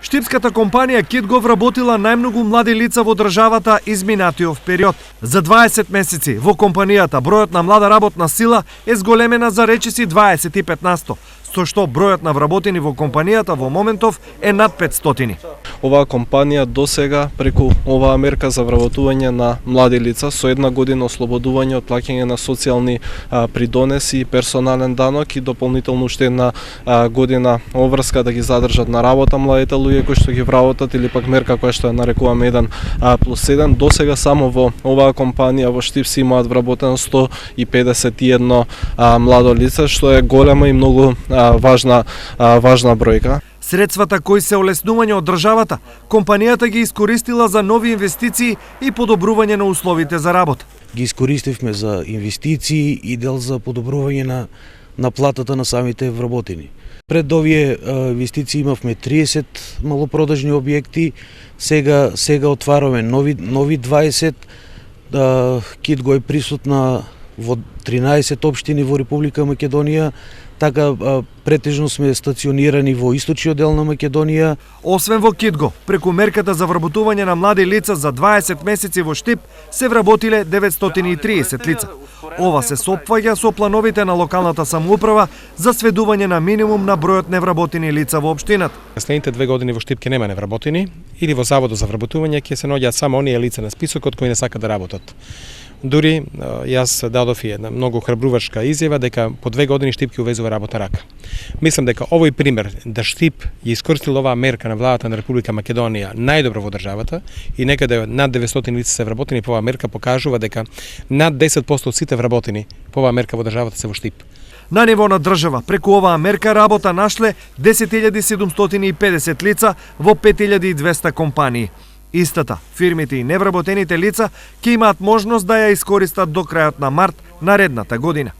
Штипската компанија KidGo вработила најмногу млади лица во државата изминатиот период. За 20 месеци во компанијата бројот на млада работна сила е зголемена за речиси 25%, со што бројот на вработени во компанијата во моментов е над 500. Оваа компанија досега преку оваа мерка за вработување на млади лица со една година ослободување од плаќање на социјални придонеси, персонален данок и дополнително уште една година обврска да ги задржат на работа младите луѓе кои што ги вработат, или пак мерка која што ја нарекуваме 1+1. Досега само во оваа компанија во Штип се имаат вработено 151 младо лице, што е голема и многу важна бројка. Средствата кои се олеснување од државата, компанијата ги искористила за нови инвестиции и подобрување на условите за работа. Ги искористивме за инвестиции и дел за подобрување на платата на самите вработени. Пред овие инвестиции имавме 30 малопродажни објекти, сега отвараме нови 20. KidGo е присутна во 13 општини во Република Македонија, така претежно сме стационирани во источниот дел на Македонија. Освен во KidGo, преку мерката за вработување на млади лица за 20 месеци во Штип се вработиле 930 лица. Ова се сопфаќа со плановите на локалната самоуправа за сведување на минимум на бројот невработени лица во општината. Следните 2 години во Штип ќе нема невработени или во Заводот за вработување ќе се наоѓаат само оние лица на списокот кои не сакаат да работат. Дури јас дадов и една многу храбрувачка изјава дека по 2 години Штип ќе увезува работна рака. Мислам дека овој пример да Штип ја искористил оваа мерка на владата на Република Македонија најдобро во државата и некаде над 900 лица се вработени по оваа мерка покажува дека над 10% од сите вработени по оваа мерка во државата се во Штип. На ниво на држава, преку оваа мерка работа нашле 10.750 лица во 5.200 компании. Истата, фирмите и невработените лица ќе имаат можност да ја искористат до крајот на март наредната година.